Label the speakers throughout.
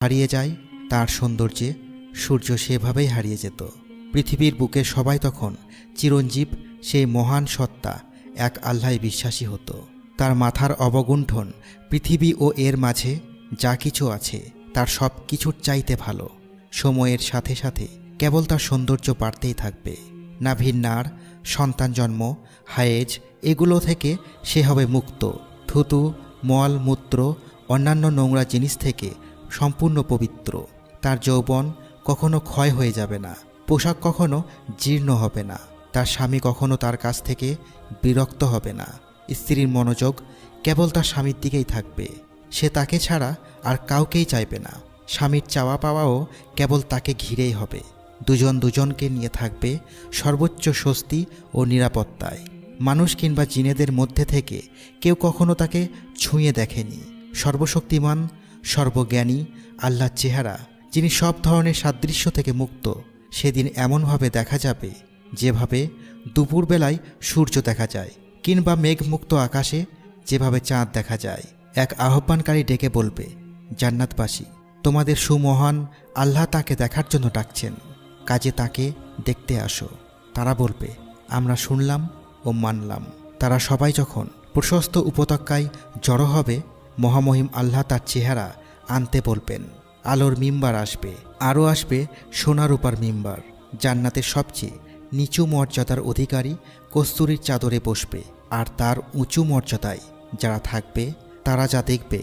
Speaker 1: হারিয়ে যায় তার সৌন্দর্যে সূর্য সেভাবেই হারিয়ে যেত। পৃথিবীর বুকে সবাই তখন চিরঞ্জীব সেই মহান সত্তা এক আল্লাহ বিশ্বাসী হতো। তার মাথার অবগুণ্ঠন পৃথিবী ও এর মাঝে যা কিছু আছে তার সব কিছুর চাইতে ভালো। সময়ের সাথে সাথে কেবল তার সৌন্দর্য বাড়তেই থাকবে। নাভির নাড়, সন্তান জন্ম, হায়েজ এগুলো থেকে সে হবে মুক্ত। থুতু, মল, মূত্র, অন্যান্য নোংরা জিনিস থেকে সম্পূর্ণ পবিত্র। তার যৌবন কখনো ক্ষয় হয়ে যাবে না, পোশাক কখনো জীর্ণ হবে না, তার স্বামী কখনো তার কাছ থেকে বিরক্ত হবে না। স্ত্রীর মনোযোগ কেবল তার স্বামীর দিকেই থাকবে, সে তাকে ছাড়া আর কাউকেই চাইবে না। স্বামীর চাওয়া পাওয়াও কেবল তাকে ঘিরেই হবে। দুজন দুজনকে নিয়ে থাকবে সর্বোচ্চ স্বস্তি ও নিরাপত্তায়। মানুষ কিংবা জিনেদের মধ্যে থেকে কেউ কখনো তাকে ছুঁয়ে দেখেনি। সর্বশক্তিমান, সর্বজ্ঞানী আল্লাহর চেহারা, যিনি সব ধরনের সাদৃশ্য থেকে মুক্ত, সেদিন এমনভাবে দেখা যাবে যেভাবে দুপুরবেলায় সূর্য দেখা যায় কিংবা মেঘমুক্ত আকাশে যেভাবে চাঁদ দেখা যায়। এক আহ্বানকারী ডেকে বলবে, জান্নাতবাসী, তোমাদের সুমহান আল্লাহ তাকে দেখার জন্য ডাকছেন, কাজে তাকে দেখতে আসো। তারা বলবে, আমরা শুনলাম ও মানলাম। তারা সবাই যখন প্রশস্ত উপত্যকায় জড়ো হবে, মহামহিম আল্লাহ তার চেহারা আনতে বলবেন। আলোর মিম্বার আসবে, আরও আসবে সোনা রূপার মিম্বার। জান্নাতের সবচেয়ে নিচু মর্যাদার অধিকারী কস্তুরীর চাদরে বসবে, আর তার উঁচু মর্যাদায় যারা থাকবে তারা যা দেখবে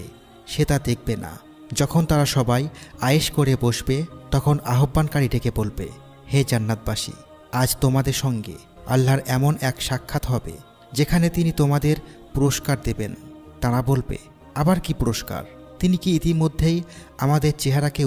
Speaker 1: সে তা দেখবে না। যখন তারা সবাই আয়েশ করে বসবে, তখন আহ্বানকারী ডেকে বলবে, হে জান্নাতবাসী, আজ তোমাদের সঙ্গে আল্লাহর এমন এক সাক্ষাৎ হবে যেখানে তিনি তোমাদের পুরস্কার দেবেন। তারা বলবে, আবার কি পুরস্কার? তিনি কি ইতিমধ্যেই আমাদের চেহারাকে